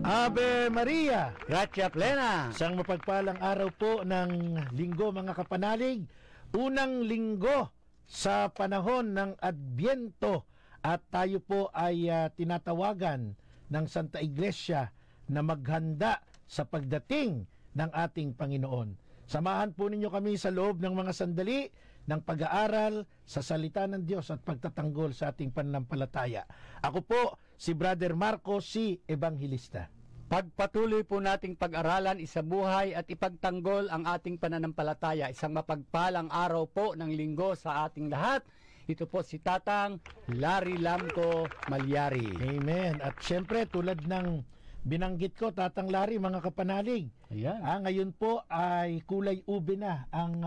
Ave Maria! Gratia plena! Isang mapagpalang araw po ng linggo mga kapanalig. Unang linggo sa panahon ng Adbyento at tayo po ay tinatawagan ng Santa Iglesia na maghanda sa pagdating ng ating Panginoon. Samahan po ninyo kami sa loob ng mga sandali ng pag-aaral sa salita ng Diyos at pagtatanggol sa ating pananampalataya. Ako po si Brother Marco, si Evangelista. Pagpatuloy po nating pag-aralan, isabuhay at ipagtanggol ang ating pananampalataya. Isang mapagpalang araw po ng linggo sa ating lahat. Ito po si Tatang Larry Lamco Malyari. Amen. At syempre tulad ng binanggit ko, Tatang Larry, mga kapanalig. Ayan. Ngayon po ay kulay ube na ang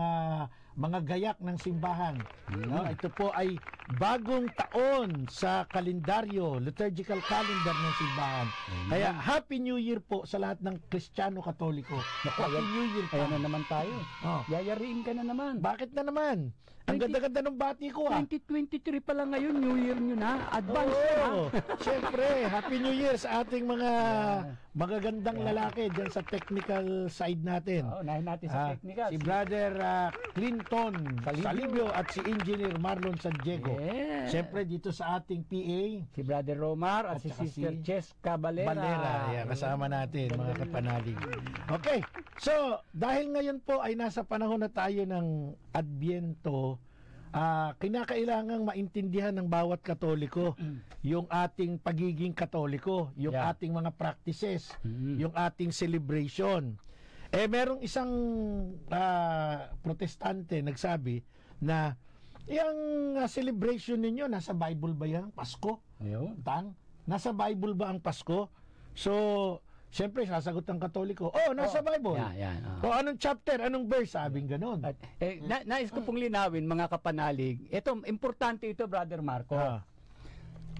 mga gayak ng simbahan. Ito po ay bagong taon sa kalendaryo, liturgical calendar ng simbahan. Kaya Happy New Year po sa lahat ng Kristiyano Katoliko. Happy New Year po. Ayan na naman tayo. Yayariin ka na naman. Bakit na naman? Ang ganda-ganda ng bati ko 2023 pa lang ngayon, New Year nyo na. Advance na. Siyempre, Happy New Year sa ating mga magagandang lalaki dyan sa technical side natin. Unahin natin sa technical. Si Brother Clinton Salibio at si Engineer Marlon San Diego. Siyempre dito sa ating PA, si Brother Romar at si Sister Cheska Valera. Yan, kasama natin mga kapanalig. Okay, so dahil ngayon po ay nasa panahon na tayo ng Adbyento, kinakailangang maintindihan ng bawat Katoliko yung ating pagiging Katoliko, yung ating mga practices, yung ating celebration. Merong isang protestante nagsabi na yung celebration ninyo, nasa Bible ba yan? Pasko? Ayun. Nasa Bible ba ang Pasko? So, siyempre, sasagot ng Katoliko, nasa Bible. Anong chapter, anong verse, sabing ganun. Nais ko pong linawin, mga kapanalig. Ito, importante ito, Brother Marco.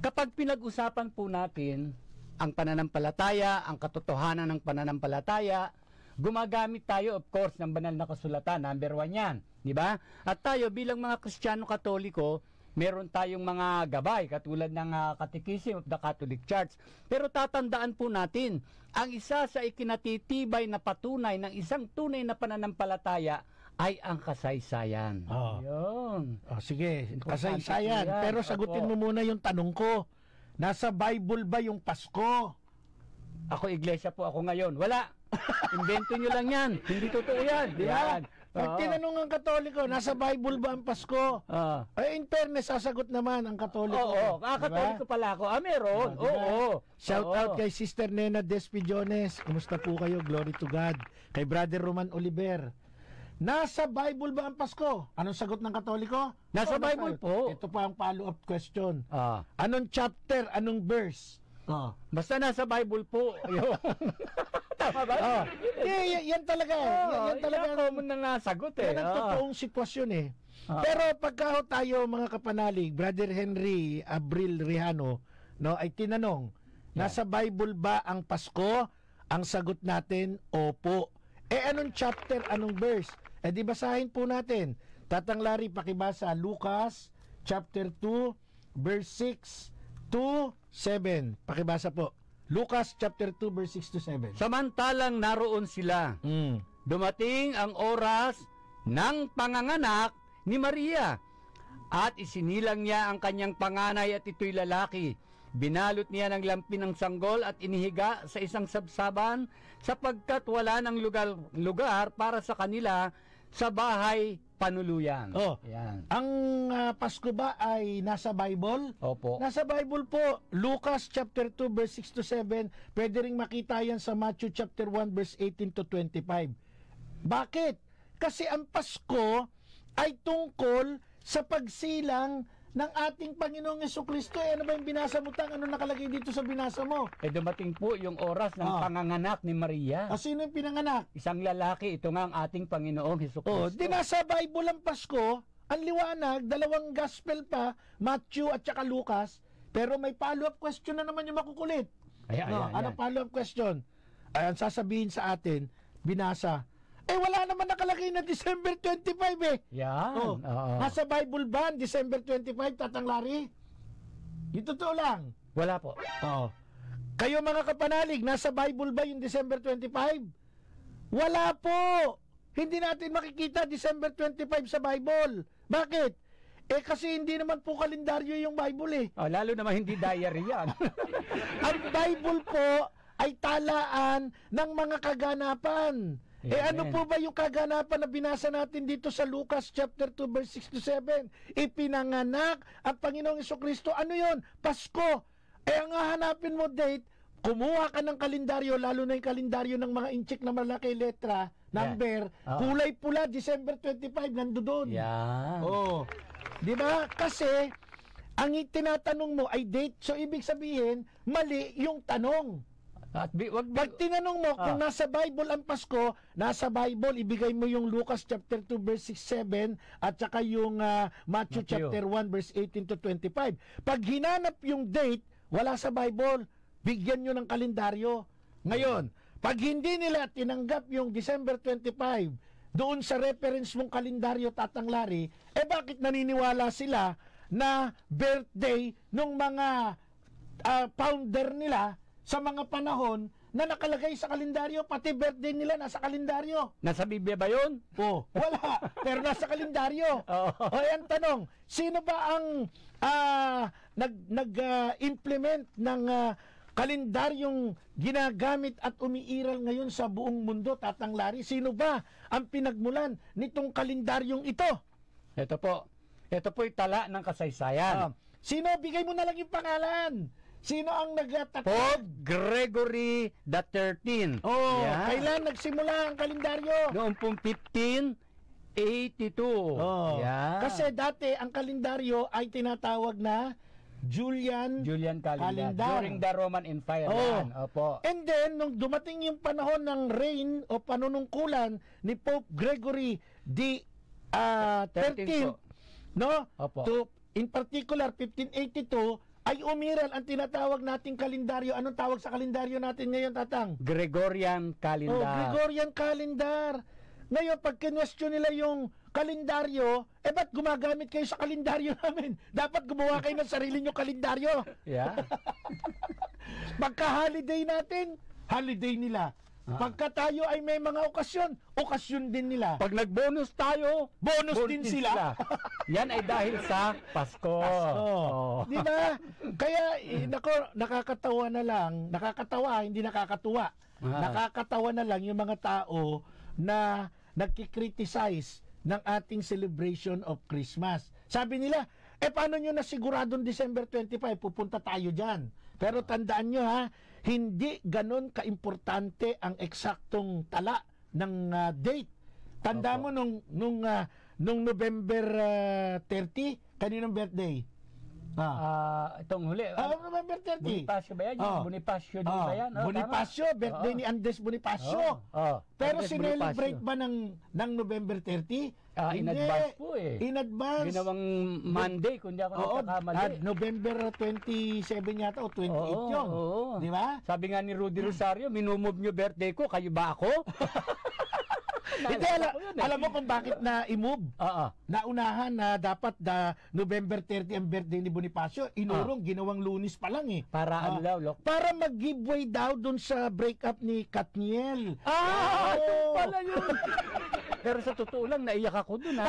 Kapag pinag-usapan po natin ang pananampalataya, ang katotohanan ng pananampalataya, gumagamit tayo, of course, ng banal na kasulatan. Number 1 yan. Di ba? At tayo, bilang mga Kristiyano Katoliko, meron tayong mga gabay, katulad ng Catechism of the Catholic Church. Pero tatandaan po natin, ang isa sa ikinatitibay na patunay ng isang tunay na pananampalataya ay ang kasaysayan. Yun. Sige, kasaysayan. Pero sagutin mo muna yung tanong ko. Nasa Bible ba yung Pasko? Ako, iglesia po ako ngayon. Wala. Invento nyo lang yan. Hindi totoo yan. Yan. Pag tinanong ang Katoliko, nasa Bible ba ang Pasko? In fairness, sasagot naman ang Katoliko. Katoliko pala ako. Meron. Shout out kay Sister Nena Despillones. Kumusta po kayo? Glory to God. Kay Brother Roman Oliver. Nasa Bible ba ang Pasko? Anong sagot ng Katoliko? Nasa Bible po. Ito pa ang follow-up question. Anong chapter? Anong verse? Basta nasa Bible po. Tama ba? Yan talaga. Yan talaga common na nasagot Yan ang totoong sitwasyon Pero pagka tayo mga kapanalig, Brother Henry Abril Rihano, ay tinanong, nasa Bible ba ang Pasko? Ang sagot natin, opo. Anong chapter, anong verse? Di basahin po natin. Tatang Larry, pakibasa Lucas chapter 2 verse 6 to 7. Pakibasa po. Lucas chapter 2 verse 6 to 7. Samantalang naroon sila, dumating ang oras ng panganganak ni Maria at isinilang niya ang kanyang panganay at ito'y lalaki. Binalot niya ng lampi ng sanggol at inihiga sa isang sabsaban sapagkat wala ng lugar para sa kanila sa bahay panuluyan. Yan. Ang Pasko ba ay nasa Bible? Opo. Nasa Bible po. Lucas chapter 2 verse 6 to 7. Pwede ring makita yan sa Matthew chapter 1 verse 18 to 25. Bakit? Kasi ang Pasko ay tungkol sa pagsilang ng ating Panginoong Jesucristo. Ano ba yung binasa mo, Tang? Ano nakalagay dito sa binasa mo? Dumating po yung oras ng panganganak ni Maria. Sino yung pinanganak? Isang lalaki. Ito nga ang ating Panginoong Jesucristo. Di nasa Bible ang Pasko. Ang liwanag, dalawang gospel pa, Matthew at saka Lucas. Pero may follow-up question na naman yung makukulit. Ano follow-up question? Ang sasabihin sa atin, binasa, wala naman nakalagay na December 25 Yan. Nasa Bible ba December 25, Tatang Larry? Yung totoo lang. Wala po. Kayo mga kapanalig, nasa Bible ba yung December 25? Wala po. Hindi natin makikita December 25 sa Bible. Bakit? Kasi hindi naman po kalendaryo yung Bible eh. Lalo naman hindi diary yan. Ang Bible po ay talaan ng mga kaganapan. Ano po ba yung kaganapan na binasa natin dito sa Lucas chapter 2 verse 6 to 7? Ipinanganak ang Panginoong Jesucristo. Ano yon? Pasko. Ang hahanapin mo date, kumuha ka ng kalendaryo, lalo na yung kalendaryo ng mga inchik na malaki letra, number, kulay pula, December 25, nandoon. Yan. Di ba? Kasi, ang tinatanong mo ay date, so ibig sabihin, mali yung tanong. Pag tinanong mo kung nasa Bible ang Pasko, nasa Bible, ibigay mo yung Lucas chapter 2 verse 6-7 at saka yung Matthew chapter 1 verse 18 to 25. Pag hinanap yung date, wala sa Bible, bigyan nyo ng kalendaryo. Ngayon, pag hindi nila tinanggap yung December 25 doon sa reference mong kalendaryo, Tatang Larry, bakit naniniwala sila na birthday ng mga founder nila sa mga panahon na nakalagay sa kalendaryo, pati birthday nila nasa kalendaryo? Nasa Biblia ba yun? Wala. Pero nasa kalendaryo. Ang tanong, sino ba ang nag-implement ng kalendaryong ginagamit at umiiral ngayon sa buong mundo, Tatang Larry? Sino ba ang pinagmulan nitong kalendaryong ito? Ito po'y tala ng kasaysayan. Sino? Bigay mo na lang yung pangalan. Sino ang nagtatakda? Pope Gregory the 13th. Kailan nagsimula ang kalendaryo? Noong pong 1582. Kasi dati ang kalendaryo ay tinatawag na Julian calendar. During the Roman Empire. And then, nung dumating yung panahon ng reign o panunungkulan ni Pope Gregory the 13th, in particular 1582, ay umiral ang tinatawag nating kalendaryo. Anong tawag sa kalendaryo natin ngayon, Tatang? Gregorian calendar. Gregorian calendar. Ngayon, pag kinwestiyon nila yung kalendaryo, ba't gumagamit kayo sa kalendaryo namin? Dapat gumawa kayo ng sarili nyo kalendaryo. Pagka-holiday natin, holiday nila. Pagka tayo ay may mga okasyon din nila. Pag nag-bonus tayo, bonus din sila. Yan ay dahil sa Pasko. Di ba? Kaya, nakakatawa na lang. Nakakatawa, hindi nakakatuwa. Nakakatawa na lang yung mga tao na nagkikriticize ng ating celebration of Christmas. Sabi nila, paano nyo nasiguradong December 25, pupunta tayo dyan. Pero tandaan nyo hindi ganon kaimportante ang eksaktong tala ng date. Tanda mo nung November 30, kaninong birthday? Itong huli. November 30. Bonifacio ba yan? Bonifacio din ba yan? Bonifacio, birthday ni Andres Bonifacio. Pero sinelebrate ba ng November 30? In advance po In advance. Ginawang Monday, kung di ako nagkakamali. November 27 yata o 28 yun. Di ba? Sabi nga ni Rudy Rosario, minumove nyo birthday ko, kayo ba ako? Hindi, alam mo kung bakit na i-move? Naunahan na dapat November 30 ang birthday ni Bonifacio, inurong, ginawang Lunes pa lang eh. Para para mag-giveaway daw dun sa breakup ni Katniel. Ito pala yun. Pero sa totoo lang, naiyak ako dun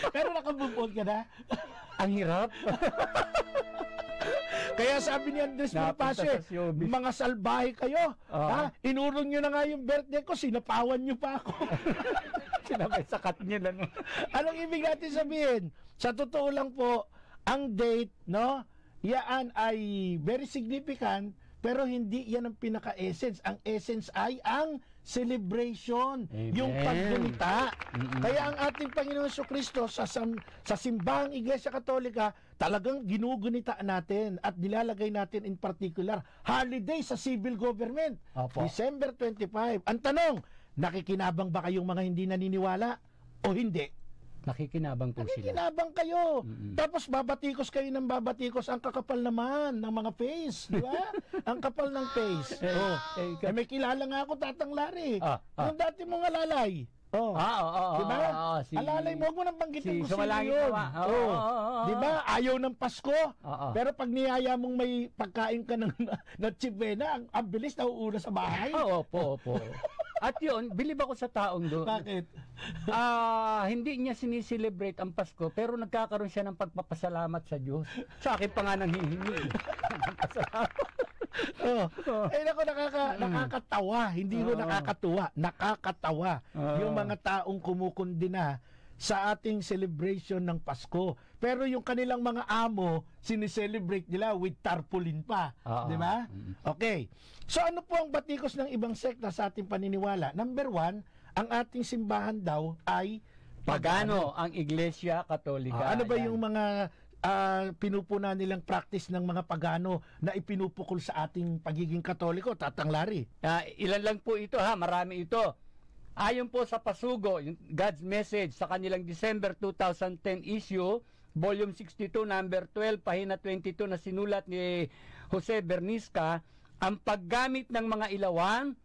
Pero nakabubog ka na? Ang hirap. Kaya sabi ni Andres Bonifacio, mga salbahe kayo. Inurong nyo na nga yung birthday ko, sinapawan nyo pa ako. Sinabay sa Katniel. Anong ibig natin sabihin? Sa totoo lang po, ang date, yan ay very significant, pero hindi yan ang pinaka-essence. Ang essence ay ang celebration. Amen. Yung paggunita. Kaya ang ating Panginoon Jesucristo sa simbahang Iglesia Katolika, talagang ginugunita natin at nilalagay natin in particular holiday sa civil government. December 25. Ang tanong, nakikinabang ba kayong mga hindi naniniwala o hindi? Nakikinabang po sila. Nakikinabang kayo. Tapos babatikos kayo ng babatikos. Ang kakapal naman ng mga face. Di ba? Ang kapal ng face. May kilala nga ako, Tatang Larry. Yung dati mong alalay. Oh. Diba? Alalay mo, huwag mo nang banggitin kung sino yun. Diba? Ayaw ng Pasko. Pero pag niyaya mong may pagkain ka ng chibena, ang bilis nauuna sa bahay. Opo. At yun, bilib ako sa taong doon. Bakit? Hindi niya siniselebrate ang Pasko, pero nagkakaroon siya ng pagpapasalamat sa Diyos. Sa akin pa nga nang hihingi. Naku, nakakatawa. Hindi ho nakakatuwa. Nakakatawa. Yung mga taong kumukundina sa ating celebration ng Pasko. Pero yung kanilang mga amo, sineselebrate nila with tarpaulin pa. Di ba? Okay. So ano po ang batikos ng ibang sekta sa ating paniniwala? Number 1, ang ating simbahan daw ay pagano ang Iglesia Katolika. Ano ba yung mga pinupuna nilang practice ng mga pagano na ipinupukol sa ating pagiging Katoliko, Tatang Larry? Ilan lang po ito ha, marami ito. Ayon po sa Pasugo, yung God's Message sa kanilang December 2010 issue, volume 62, number 12, pahina 22 na sinulat ni Jose Bernisca, ang paggamit ng mga ilawan,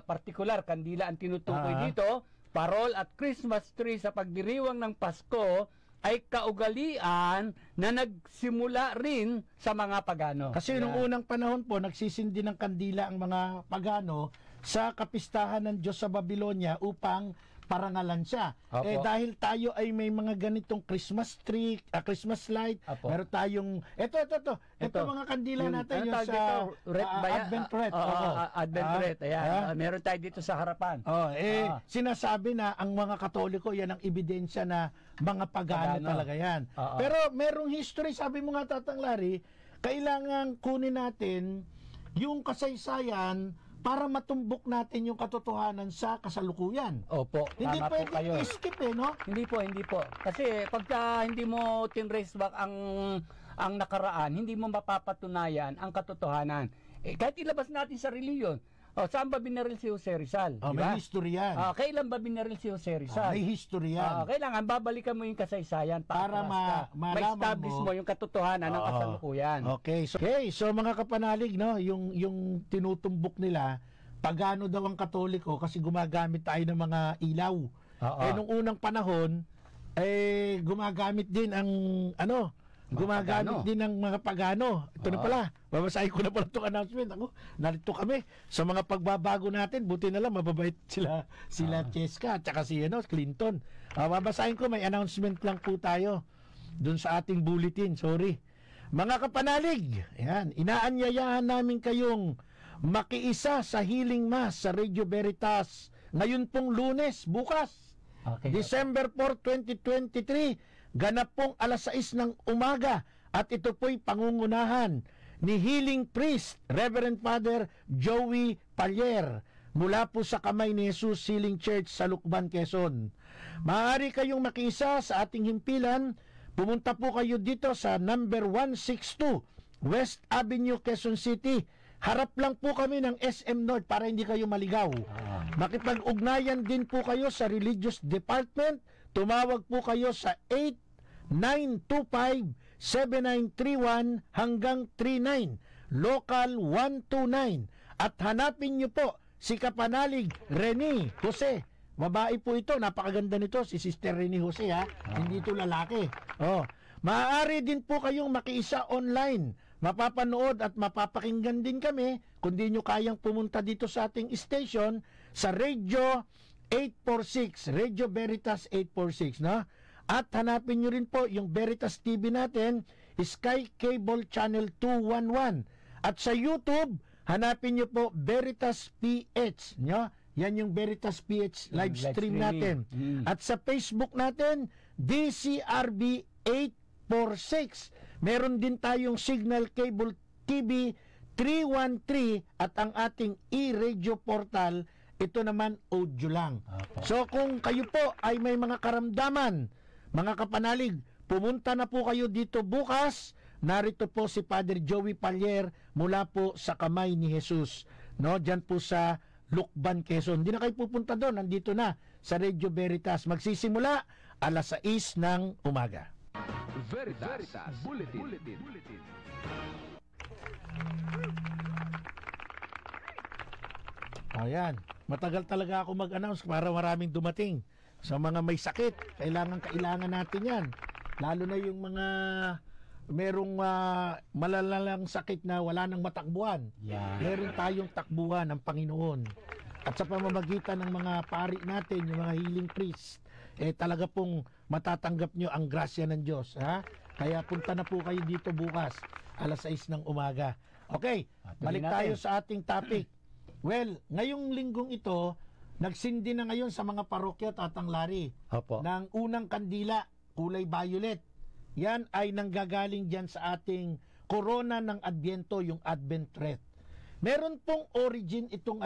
partikular kandila ang tinutukoy dito, parol at Christmas tree sa pagdiriwang ng Pasko ay kaugalian na nagsimula rin sa mga pagano. Kasi nung unang panahon po, nagsisindi ng kandila ang mga pagano sa kapistahan ng Diyos sa Babylonia upang parangalan siya. Dahil tayo ay may mga ganitong Christmas tree, Christmas light, meron tayong, ito mga kandila natin yung sa Advent wreath. Advent wreath, ayan. Meron tayo dito sa harapan. Sinasabi na ang mga Katoliko, yan ang ebidensya na mga pagano talaga yan. Pero merong history, sabi mo nga Tatang Larry, kailangan kunin natin yung kasaysayan para matumbok natin yung katotohanan sa kasalukuyan. Opo, hindi tama po kayo. Hindi skip no? Hindi po. Kasi pagka hindi mo tinrace back ang nakaraan, hindi mo mapapatunayan ang katotohanan. Kahit ilabas natin sa reliyon. Saan ba binaril si Jose Rizal? Diba? May history yan. Kailan ba binaril si Jose Rizal? May history yan. Kailangan babalikan mo yung kasaysayan para ma-establish mo yung katotohanan ng kasalukuyan. Okay, so mga kapanalig, no, yung tinutumbok nila, pagano daw ang Katoliko kasi gumagamit tayo ng mga ilaw. Nung unang panahon, gumagamit din ang gumagamit din ng mga pagano. Ito na pala, babasahin ko na pala itong announcement. Narito kami sa mga pagbabago natin. Buti na lang, mababait sila Cheska at saka si Clinton. Babasahin ko, may announcement lang po tayo dun sa ating bulletin. Sorry. Mga kapanalig, ayan, inaanyayahan namin kayong makiisa sa Healing Mass sa Radio Veritas ngayon pong Lunes, bukas, December 4, 2023, ganap pong alas 6 ng umaga at ito po'y pangungunahan ni Healing Priest, Reverend Father Joey Pallier mula po sa Kamay ni Jesus Healing Church sa Lukban, Quezon. Maaari kayong makiisa sa ating himpilan. Pumunta po kayo dito sa number 162 West Avenue, Quezon City. Harap lang po kami ng SM North para hindi kayo maligaw. Makipag-ugnayan din po kayo sa Religious Department. Tumawag po kayo sa 8925-7931 hanggang 39, local 129. At hanapin niyo po si Kapanalig Rene Jose. Babae po ito, napakaganda nito, si Sister Rene Jose ha. Hindi ito lalaki. Maaari din po kayong makiisa online. Mapapanood at mapapakinggan din kami kung di nyo kayang pumunta dito sa ating station sa Radio 846, Radio Veritas 846, no? At hanapin nyo rin po yung Veritas TV natin, Sky Cable Channel 211. At sa YouTube, hanapin nyo po Veritas PH, no? Yan yung Veritas PH live stream natin. At sa Facebook natin, DCRB 846. Meron din tayong Signal Cable TV 313 at ang ating e-radio portal, ito naman audio lang. So kung kayo po ay may mga karamdaman, mga kapanalig, pumunta na po kayo dito bukas. Narito po si Father Joey Pallier mula po sa Kamay ni Jesus. No, diyan po sa Lukban, Quezon. Hindi na kayo pupunta doon, nandito na sa Radio Veritas. Magsisimula alas 6 ng umaga. Veritas Bulletin. Ayan. Matagal talaga ako mag-announce para maraming dumating. Sa mga may sakit, kailangan natin yan. Lalo na yung mga merong malalalang sakit na wala nang matakbuhan. Yeah. Meron tayong takbuhan ng Panginoon. At sa pamamagitan ng mga pari natin, yung mga healing priest, talaga pong matatanggap nyo ang grasya ng Diyos. Ha? Kaya punta na po kayo dito bukas, alas 6 ng umaga. Okay, balik tayo sa ating topic. Well, ngayong linggong ito, nagsindi na ngayon sa mga parokya, Tatang Larry, Opo. ng unang kandila, kulay violet. Yan ay nanggagaling dyan sa ating corona ng Adbyento, yung Advent wreath. Meron pong origin itong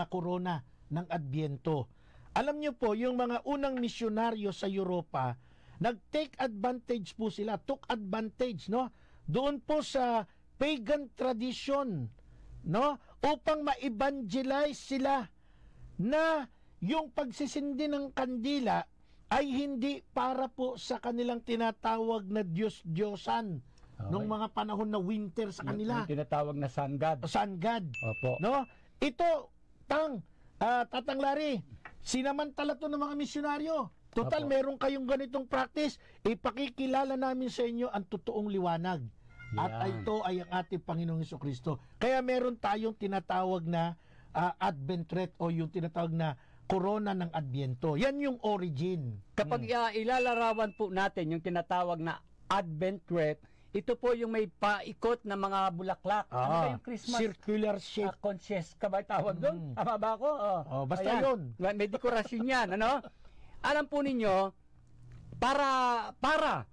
corona ng Adbyento. Alam niyo po, yung mga unang misyonaryo sa Europa, nag-take advantage po sila, took advantage, no? Doon po sa pagan tradition, no? Upang ma-evangelize sila na yung pagsisindi ng kandila ay hindi para po sa kanilang tinatawag na Diyos-Diyosan nung mga panahon na winter sa kanila. Yung tinatawag na sun god. Sun God. Opo. No? Ito, Tatang Larry, sinamantala to ng mga misyonaryo. Total, Opo. meron kayong ganitong practice, ipakikilala namin sa inyo ang totoong liwanag. At Yan. ito ay ang ating Panginoong Hesukristo. Kaya meron tayong tinatawag na Advent wreath o yung tinatawag na corona ng Adbyento. Yan yung origin. Kapag ilalarawan po natin yung tinatawag na Advent wreath, ito po yung may paikot na mga bulaklak. Ano ba yung Christmas? Circular shape. Conscious ka ba tawag doon? Tama ba ako? Basta Ayan. yun. May dekorasyon yan. Ano? Alam po ninyo, para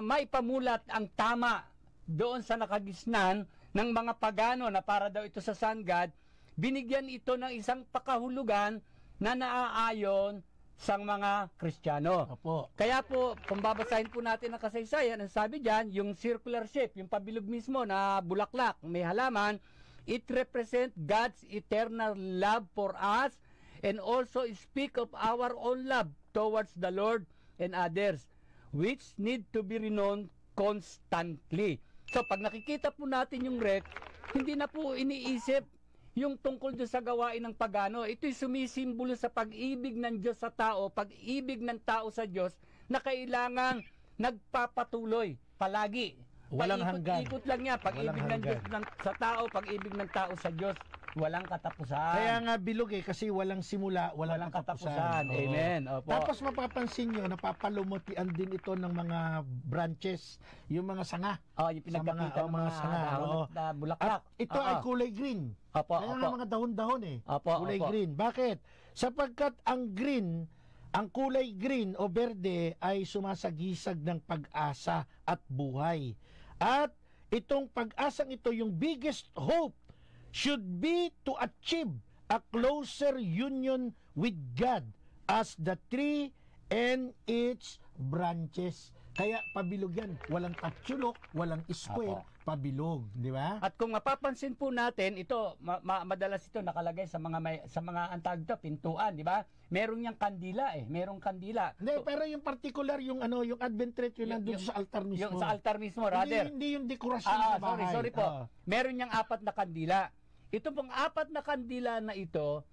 maipamulat ang tama doon sa nakagisnan ng mga pagano na para daw ito sa sun god, binigyan ito ng isang pakahulugan na naaayon sa mga Kristiyano. Opo. Kaya po, kung babasahin po natin ang kasaysayan, ang sabi dyan, yung circular shape, yung pabilog mismo na bulaklak, may halaman, it represent God's eternal love for us and also speak of our own love towards the Lord and others, which need to be renowned constantly. So, pag nakikita po natin yung wreath, hindi na po iniisip yung tungkol doon sa gawain ng pagano. Ito'y sumisimbolo sa pag-ibig ng Diyos sa tao, pag-ibig ng tao sa Diyos na kailangang nagpapatuloy palagi. Walang hanggan. Ikot lang niya. Pag-ibig ng Diyos sa tao, pag-ibig ng tao sa Diyos, walang katapusan. Kaya nga bilog kasi walang simula, walang katapusan. katapusan. Amen. Opo. Tapos mapapansin nyo, napapalumutian din ito ng mga branches, yung mga sanga. Yung pinagkapitan ng mga sanga. dahon at bulaklak. At ito ay kulay green. Opo, Kaya nga mga dahon-dahon kulay green. Bakit? Sapagkat ang green, ang kulay green o berde ay sumasagisag ng pag-asa at buhay. At itong pag-asang ito, yung biggest hope should be to achieve a closer union with God as the tree and its branches. Kaya pabilog yan. Walang tatsulok, walang square, pabilog, di ba? At kung mapapansin po natin, ito madalas ito nakalagay sa mga antag to, pintuan, di ba? Meron yang kandila merong kandila. Hindi, pero yung particular yung yung Advent wreath yun nandun sa altar mismo. Yung sa altar mismo, rather. Hindi yung dekorasyon sa bahay. Sorry po. Meron yang 4 na kandila. Ito pong 4 na kandila na ito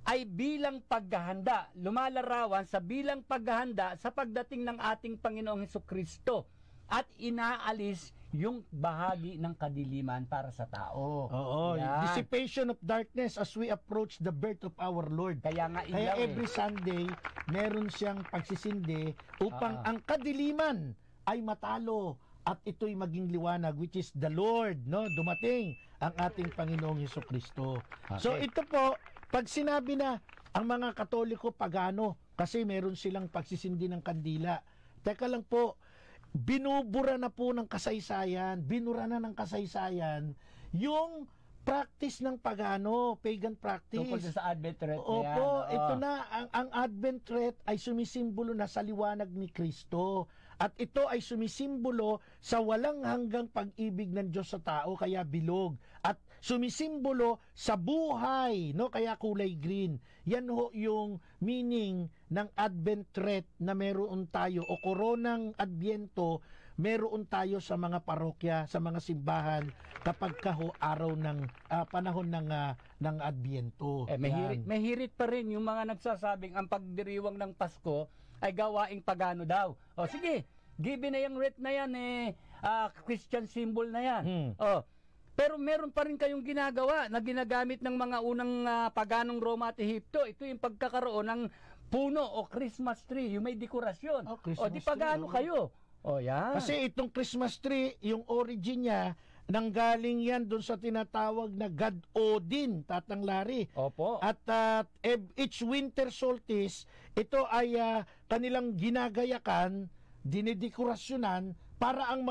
ay bilang paghahanda, lumalarawan sa bilang paghahanda sa pagdating ng ating Panginoong Hesukristo at inaalis yung bahagi ng kadiliman para sa tao. Oo, Yan. dissipation of darkness as we approach the birth of our Lord. Kaya nga Kaya every Sunday, meron siyang pagsisindi upang ang kadiliman ay matalo at ito'y maging liwanag, which is the Lord, no? Dumating ang ating Panginoong Hesukristo. Okay. So ito po, pag sinabi na ang mga Katoliko pagano, kasi meron silang pagsisindi ng kandila. Teka lang po, binubura na po ng kasaysayan, binura na ng kasaysayan yung practice ng pagano, pagan practice. Tungkol sa Advent wreath. Opo, ito na, ang Advent wreath ay sumisimbolo na sa liwanag ni Kristo. At ito ay sumisimbolo sa walang hanggang pag-ibig ng Diyos sa tao, kaya bilog. At sumisimbolo sa buhay, no? Kaya kulay green. Yan ho yung meaning ng Advent wreath na meron tayo o koronang Adbyento meron tayo sa mga parokya, sa mga simbahan kapag kaho araw ng panahon ng Adbyento. May hirit pa rin yung mga nagsasabing ang pagdiriwang ng Pasko ay gawaing pagano daw. O sige, given na yung rite na yan, Christian symbol na yan. Pero meron pa rin kayong ginagawa na ginagamit ng mga unang paganong Roma at Ehipto. Ito yung pagkakaroon ng puno o Christmas tree, yung may dekorasyon. Christmas di pagano tree, kayo? Yan. Kasi itong Christmas tree, yung origin niya, nanggaling yan doon sa tinatawag na God Odin, Tatang Larry. Opo. At each winter solstice, ito ay kanilang ginagayakan, dinidekorasyonan, para ang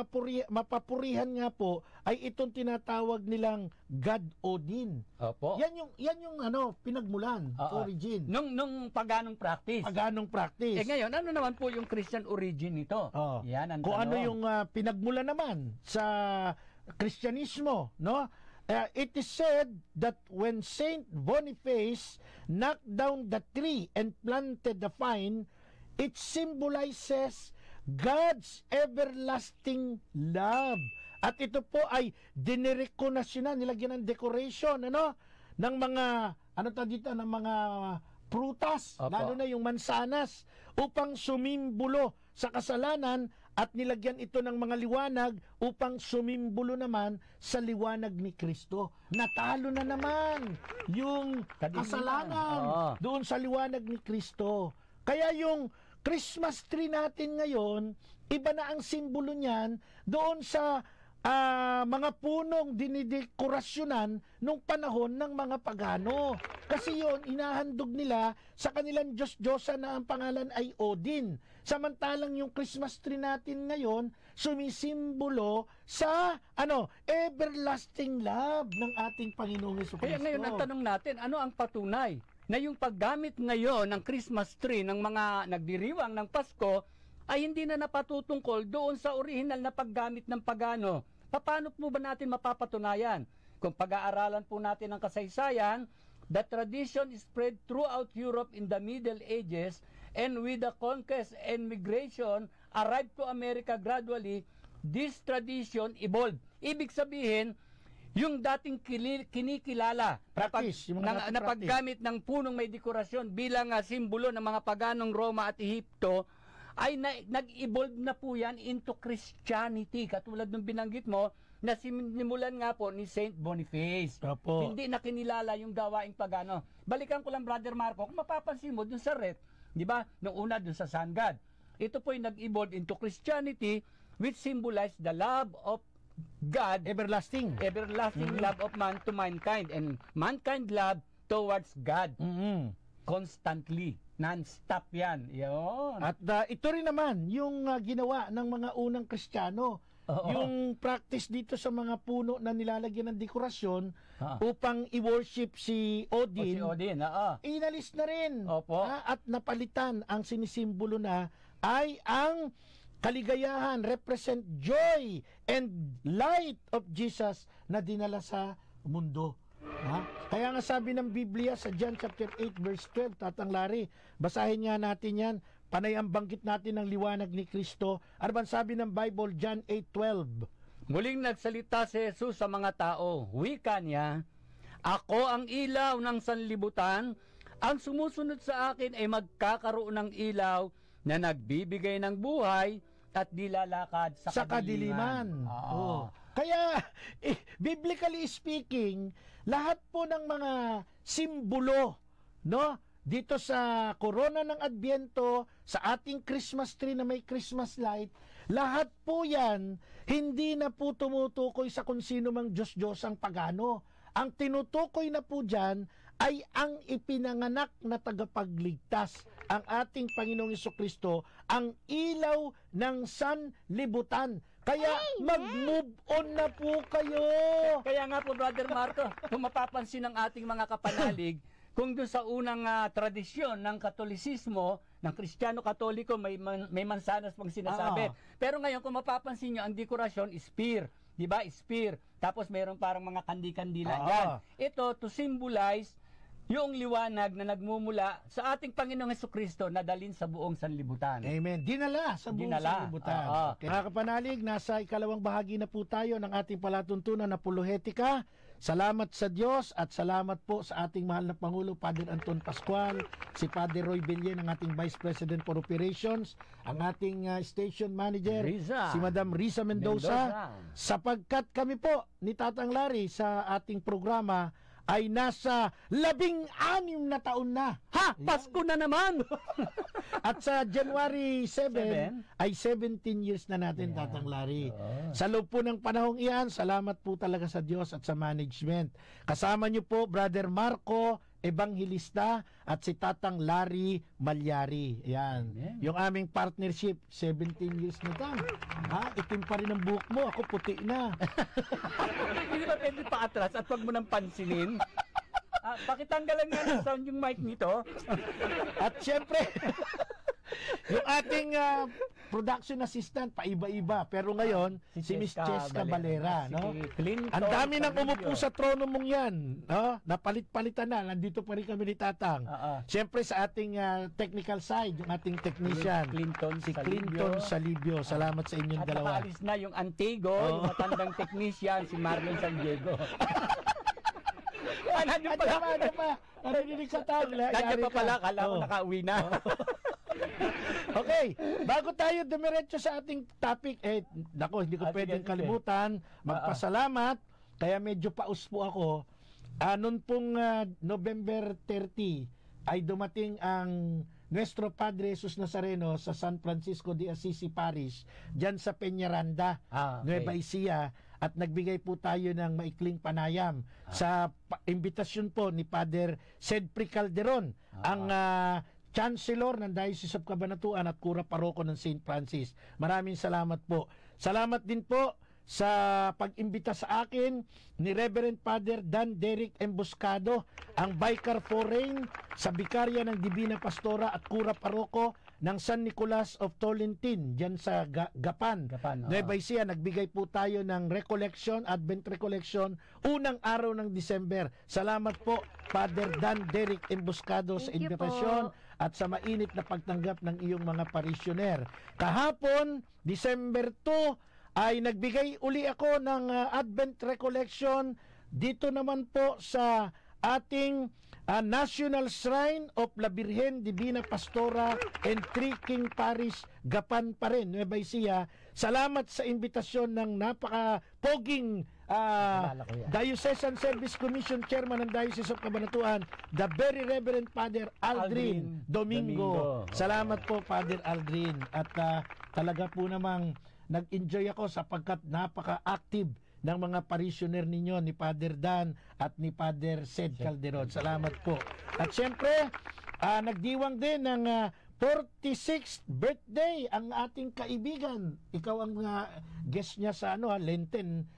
mapapurihan nga po ay itong tinatawag nilang God Odin. Opo. Yan yung pinagmulan, origin. Nung paganong practice. Paganong practice. Ngayon, ano naman po yung Christian origin nito? Yan ang Kung tanong. ano yung pinagmulan naman sa Kristyanismo, no? It is said that when Saint Boniface knocked down the tree and planted the vine, it symbolizes God's everlasting love. At ito po ay dinirekonasyonan, nilagyan ng decoration, ng mga, ng mga prutas, Opo. lalo na yung mansanas, upang sumimbulo sa kasalanan, at nilagyan ito ng mga liwanag upang sumimbulo naman sa liwanag ni Kristo. Natalo na naman yung kasalanan doon sa liwanag ni Kristo. Kaya yung Christmas tree natin ngayon, iba na ang simbolo niyan doon sa mga punong dinidekorasyonan nung panahon ng mga pagano. Kasi yon inahandog nila sa kanilang Diyos-Diyosa na ang pangalan ay Odin. Samantalang yung Christmas tree natin ngayon, sumisimbolo sa everlasting love ng ating Panginoong Jesucristo. Kaya ngayon ang tanong natin, ano ang patunay na yung paggamit ngayon ng Christmas tree ng mga nagdiriwang ng Pasko ay hindi na napatutungkol doon sa orihinal na paggamit ng pagano. Paano po ba natin mapapatunayan? Kung pag-aaralan po natin ang kasaysayan, the tradition spread throughout Europe in the Middle Ages, and with the conquest and migration arrived to America gradually, this tradition evolved. Ibig sabihin, yung dating kinikilala na paggamit ng punong may dekorasyon bilang simbolo ng mga paganong Roma at Ehipto ay nag-evolve na po yan into Christianity. Katulad ng binanggit mo, na sinimulan nga po ni Saint Boniface. Opo. Hindi na kinilala yung gawaing pagano. Balikan ko lang, Brother Marco, kung mapapansin mo dun sa rite, di ba, nung una dun sa Sun God, ito po yung nag-evolve into Christianity, which symbolize the love of God, Everlasting love of man to mankind, and mankind love towards God. Constantly, non-stop yan. Yun. At ito rin naman yung ginawa ng mga unang Kristiyano. Yung practice dito sa mga puno na nilalagyan ng dekorasyon upang i-worship si Odin. Inalis na rin. At napalitan ang sinisimbolo na ay ang kaligayahan, represent joy and light of Jesus na dinala sa mundo. Kaya nga sabi ng Biblia sa John chapter 8 verse 12, Tatang Larry, basahin nga natin yan, panay ang banggit natin ng liwanag ni Kristo. Ano bang sabi ng Bible, John 8:12? Muling nagsalita si Jesus sa mga tao, wika niya, ako ang ilaw ng sanlibutan, ang sumusunod sa akin ay magkakaroon ng ilaw na nagbibigay ng buhay at di lalakad sa kadiliman. Kaya, biblically speaking, lahat po ng mga simbolo, dito sa korona ng Adbyento, sa ating Christmas tree na may Christmas light, lahat po yan, hindi na po tumutukoy sa kung sino mang Diyos-Diyos ang pagano. Ang tinutukoy na po dyan ay ang ipinanganak na tagapagligtas, ang ating Panginoong Jesucristo, ang ilaw ng sanlibutan. Kaya mag-move on na po kayo. Kaya nga po, Brother Marco, kung mapapansin ng ating mga kapanalig, kung doon sa unang tradisyon ng Katolisismo, ng Kristiyano-Katoliko, may mansanas pang sinasabi. Pero ngayon, kung mapapansin nyo, ang dekorasyon is spear. Diba? Spear. Tapos mayroon parang mga kandi-kandila yan. Ito to symbolize yung liwanag na nagmumula sa ating Panginoong Hesukristo na dalhin sa buong sanlibutan. Amen. Dinala sa buong Dinala. sanlibutan. Oo. Okay. Mga kapanalig, nasa ikalawang bahagi na po tayo ng ating palatuntunan na apolohetika. Salamat sa Diyos at salamat po sa ating mahal na Pangulo, Father Anton Pascual, si Father Roy Villen, ang ating Vice President for Operations, ang ating Station Manager, Riza. si Madam Risa Mendoza, sapagkat kami po ni Tatang Larry sa ating programa ay nasa 16 na taon na. Ha! Pasko na naman! At sa January 7 ay 17 years na natin, Tatang Larry. Sa loob po ng panahong iyan, salamat po talaga sa Diyos at sa management. Kasama niyo po, Brother Marco Evangelista at si Tatang Larry Malyari. Yan. Amen. Yung aming partnership, 17 years na tang. Ha? Itim pa rin ang buhok mo, ako puti na. Hindi ba pwede pa atras at wag mo nang pansinin? Pakitanggalan nga ng sound yung mic nito. At syempre, yung ating production assistant, paiba-iba. Pero ngayon, si Miss Cheska Valera. No? Ang dami nang umupo sa trono mong yan. No? Napalit-palitan na. Nandito pa rin kami ni Tatang. Syempre sa ating technical side, yung ating technician, si Clinton Salibio. Salamat sa inyong at dalawa. At nakaalis na yung Antigo, yung matandang technician, si Marlon San Diego. Nandiyan pa. Narinig ka tayo. Nandiyan pa pala. Kala ko nakauwi na. Okay, bago tayo dumiretso sa ating topic, nako, hindi ko pwedeng kalimutan, magpasalamat, kaya medyo paus po ako. Noon pong November 30, ay dumating ang Nuestro Padre Jesus Nazareno sa San Francisco de Assisi Parish, dyan sa Peñaranda, Nueva Ecija, at nagbigay po tayo ng maikling panayam sa imbitasyon po ni Father Cedric Calderon, ang Chancellor ng Diocese of Cabanatuan at Kura Paroko ng St. Francis. Maraming salamat po. Salamat din po sa pag-imbita sa akin ni Reverend Father Dan Derek Emboscado, ang Vicar Foreign sa Bikarya ng Divina Pastora at Kura Paroko ng San Nicolas of Tolentine, dyan sa Gapan. Nueva Ecija. Nagbigay po tayo ng recollection, Advent recollection, unang araw ng December. Salamat po, Father Dan Derek Emboscado, sa invitasyon at sa mainit na pagtanggap ng iyong mga parishioner. Kahapon, December 2, ay nagbigay uli ako ng Advent recollection dito naman po sa ating National Shrine of La Virgen Divina Pastora and Three King Parish, Gapan pa rin, Nueva Ecija. Salamat sa imbitasyon ng napaka-poging Diocesan Service Commission Chairman ng Diocese of Cabanatuan, the very Reverend Father Aldrin Domingo. Salamat po, Father Aldrin. At talaga po namang nag-enjoy ako sapagkat napaka-active ng mga parishioner ninyo, ni Father Dan at ni Father Ced Calderon. Salamat po. At syempre, nagdiwang din ng 46th birthday ang ating kaibigan. Ikaw ang guest niya sa Lenten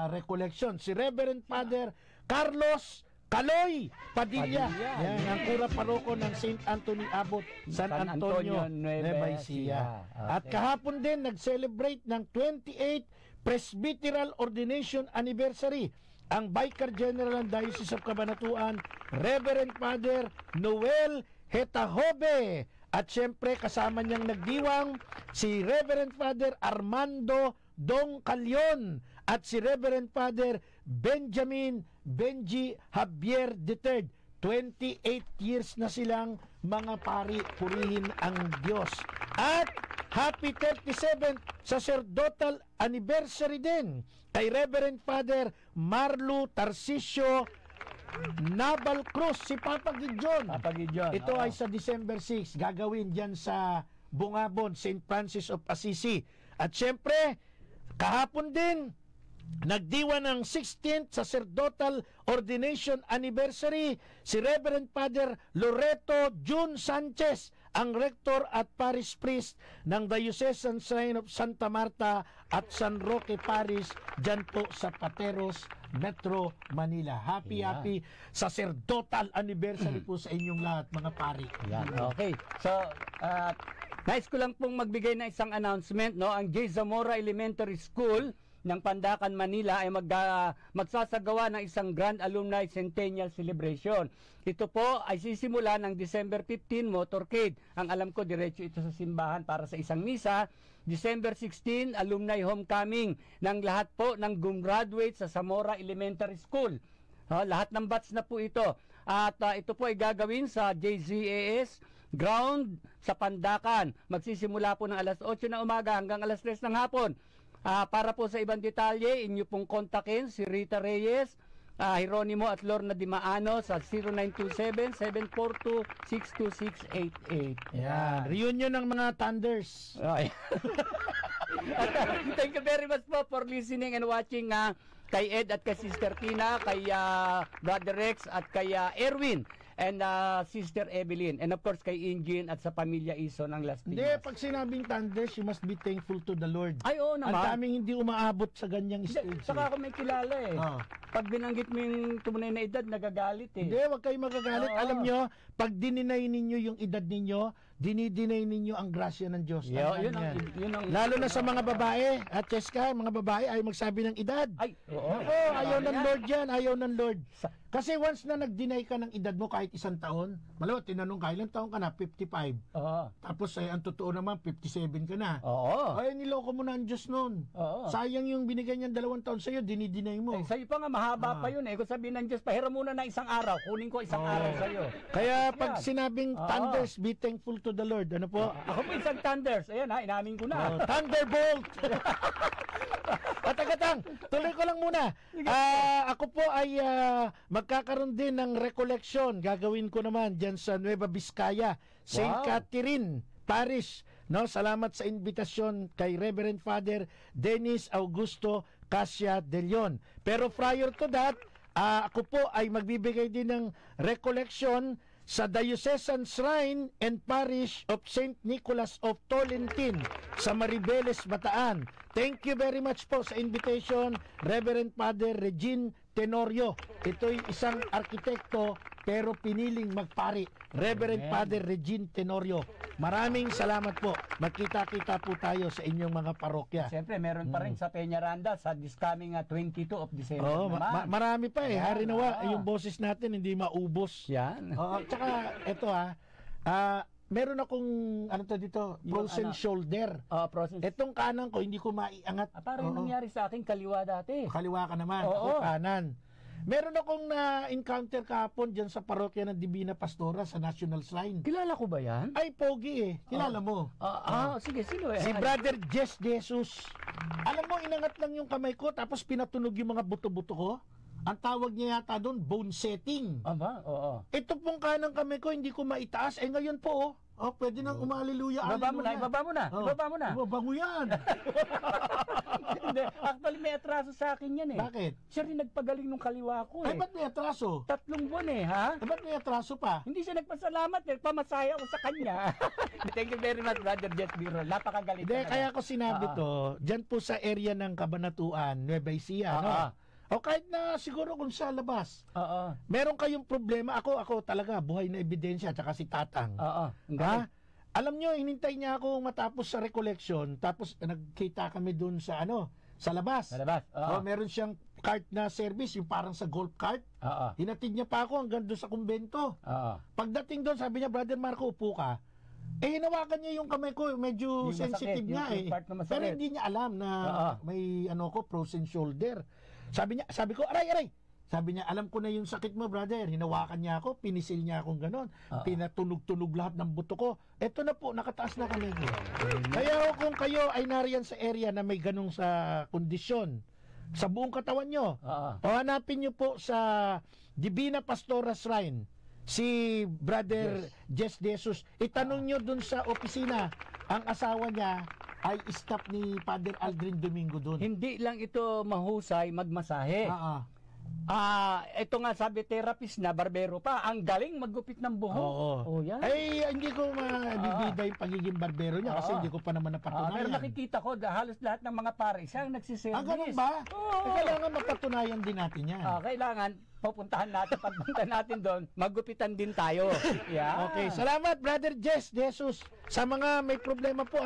recollection. Si Reverend Father Carlos Caloy Padilla. Yan, ang Kura Paroko ng St. Anthony Abot, San Antonio, Nueva Ecija. At kahapon din, nag-celebrate ng 28th Presbyteral Ordination Anniversary ang Vicar General ng Diocese of Cabanatuan, Reverend Father Noel Hetahobe. At syempre, kasama niyang nagdiwang si Reverend Father Armando Dong Calyon at si Reverend Father Benjamin Benji Javier III. 28 years na silang mga pari, purihin ang Diyos. At happy 37th sacerdotal anniversary din kay Reverend Father Marlo Tarcisio Naval Cruz, si Papa Gideon. Ito ay sa December 6, gagawin dyan sa Bungabon, St. Francis of Assisi. At syempre, kahapon din, nagdiwa ng 16th Sacerdotal Ordination Anniversary si Reverend Father Loreto Jun Sanchez, ang Rector at Parish Priest ng Diocesan Shrine of Santa Marta at San Roque Parish, dyan po sa Pateros, Metro Manila. Happy Sacerdotal Anniversary po sa inyong lahat, mga pari. Okay. So, nais ko lang pong magbigay ng isang announcement, no? Ang J. Zamora Elementary School ng Pandacan, Manila ay magsasagawa ng isang Grand Alumni Centennial Celebration. Ito po ay sisimula ng December 15, motorcade. Ang alam ko, diretso ito sa simbahan para sa isang misa. December 16, alumni homecoming ng lahat po ng gumraduate sa Zamora Elementary School. Lahat ng batch na po ito. At ito po ay gagawin sa JZAS ground sa Pandacan. Magsisimula po ng alas 8 ng umaga hanggang alas 3 ng hapon. Para po sa ibang detalye, inyo pong kontakin si Rita Reyes, Hieronimo at Lorna Dimaano sa 0927-742-62688. Yan. Reunion ng mga Thunders. Thank you very much po for listening and watching kay Ed at kay Sister Tina, kay Brother Rex at kay Erwin and Sister Evelyn, and of course kay Ingin at sa pamilya Ison ng Las Hindi, Piñas. pag sinabing Thunders, you must be thankful to the Lord. Ay, oo Ang naman. daming hindi umaabot sa ganyang Hindi, stage. saka ako may kilala eh. Pag binanggit mo yung tunay na edad, nagagalit eh. Hindi, wag kayo magagalit. Oo. Alam nyo, pag dininay ninyo yung edad ninyo, dinidinay ninyo ang grasya ng Diyos. Tandaan yan. Yun ang, Lalo na sa mga babae. At Cheska, mga babae ay magsabi ng edad. Ay, oo. Ako, ayaw ng Lord yan. Ayaw ng Lord. Kasi once na nag-deny ka ng edad mo kahit isang taon, malawa, tinanong ka, ilang taon ka na? 55. Oo. Tapos ang totoo naman, 57 ka na. Oo. Ay, niloko mo na ang Diyos noon. Oo. Sayang yung binigay niyang 2 taon sa'yo, dinidinay mo. Eh, sa'yo pa nga, mahaba pa yun eh. Kung sabihin ng Diyos, pahiram muna na isang araw. Kunin ko isang araw sa'yo. Kaya pag sinabing Oo. thunders, be thankful to the Lord. Ano po? Ako po isang Thunders. Ayan ha, inamin ko na. Thunderbolt! Atagatang, tuloy ko lang muna. Ako po ay magkakaroon din ng recollection. Gagawin ko naman dyan sa Nueva Vizcaya, St. Wow. Catherine Parish. No, salamat sa invitasyon kay Reverend Father Dennis Augusto Cassia de Leon. Pero prior to that, ako po ay magbibigay din ng recollection sa Diocesan Shrine and Parish of St. Nicholas of Tolentine sa Maribeles, Bataan. Thank you very much po sa invitation, Reverend Father Regine Tenorio. Ito'y isang arkitekto pero piniling magpari. Reverend Amen. Father Regine Tenorio. Maraming salamat po. Magkita-kita po tayo sa inyong mga parokya. Siyempre, meron pa rin sa Peñaranda sa this coming 22 of December Oh, naman. marami pa eh. Hari nawa, oo. yung boses natin hindi maubos. Yan. Tsaka ito meron akong ano to dito, Yung frozen ano? shoulder. Process. Etong kanan ko hindi ko maiangat. Parang Oo. nangyari sa akin kaliwa dati. Kaliwa ka naman, Oo. ako kanan. Meron akong na-encounter kahapon dyan sa parokya ng Divina Pastora sa National Shrine. Kilala ko ba yan? Ay, pogi eh. Kilala mo. Sige, sino eh? Si Brother Jess Jesus. Alam mo, inangat lang yung kamay ko tapos pinatunog yung mga buto-buto ko. Ang tawag niya yata doon, bone setting. Aba, oo. Ito pong kanang kamay ko, hindi ko maitaas. ngayon po, pwede nang umaliluya. Ibaba mo na, ibaba mo na, ibaba mo na. Ibaba mo yan. Hindi, actually may atraso sa akin yan eh. Bakit? Siya rin nagpagaling nung kaliwa ko Ay, eh. ba't may atraso? 3 buwan eh, ha? Ba't may atraso pa? Hindi siya nagpasalamat, nagpamasaya ako sa kanya. Thank you very much, Brother Jet Biro. Napakagaling. Hindi, talaga. kaya ko sinabi to, dyan po sa area ng Cabanatuan, Nueva Ecija, no? O kahit na siguro kung sa labas, Oo. meron kayong problema. Ako talaga, buhay na ebidensya, tsaka si Tatang. Oo. Ha? Alam nyo, hinintay niya ako matapos sa recollection, tapos nagkita kami dun sa sa labas. Sa labas. Oo. Meron siyang cart na service, yung parang sa golf cart. Oo. Hinatid niya pa ako hanggang doon sa kumbento. Oo. Pagdating doon, sabi niya, Brother Marco, upo ka. Hinawakan niya yung kamay ko, medyo Yung sensitive masakit, nga yung part na masakit. Pero hindi niya alam na Oo. may frozen shoulder. Sabi ko, aray! Sabi niya, alam ko na yung sakit mo, brother. Hinawakan niya ako, pinisil niya akong ganon. Pinatunog-tunog lahat ng buto ko. Eto na po, nakataas na kami. Kaya kung kayo ay nariyan sa area na may ganong sa kondisyon, sa buong katawan nyo, hanapin nyo po sa Divina Pastora Shrine, si Brother Jess Jesus. Itanong nyo dun sa opisina, ang asawa niya ay staff ni Father Aldrin Domingo dun. Hindi lang ito mahusay magmasahe. Ito nga sabi therapist na barbero pa, ang galing maggupit ng buhok. Oo. Oh, yan. Ay, hindi ko mabibida yung pagiging barbero niya kasi hindi ko pa naman Pero napatunayan. nakikita ko halos lahat ng mga pare siya ang nagsiservice. Ganun ba? Oo. Kailangan mapatunayan din natin yan. Kailangan pupuntahan natin, pagpunta natin doon, magupitan din tayo. Yeah. Okay, salamat Brother Jesus sa mga may problema po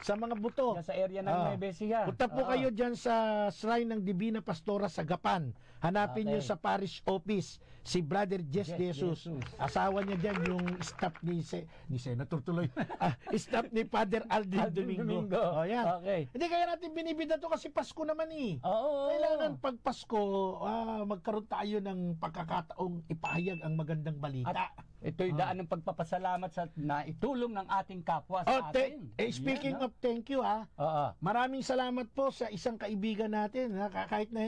sa mga buto. Yan sa area ng Nueva Ecija. Punta po kayo dyan sa Shrine ng Divina Pastora sa Gapan. Hanapin niyo sa parish office si Brother Jesus. Asawa niya dyan yung staff ni Senator tuloy. Staff ni Father Aldrin Domingo. Oh, yan. Okay. Hindi kaya natin binibida to kasi Pasko naman eh. Oo. Kailangan pag Pasko, magkaroon tayo ng pagkakataong ipahayag ang magandang balita. Ito'y daan ng pagpapasalamat sa naitulong ng ating kapwa sa atin. Speaking of thank you maraming salamat po sa isang kaibigan natin kahit na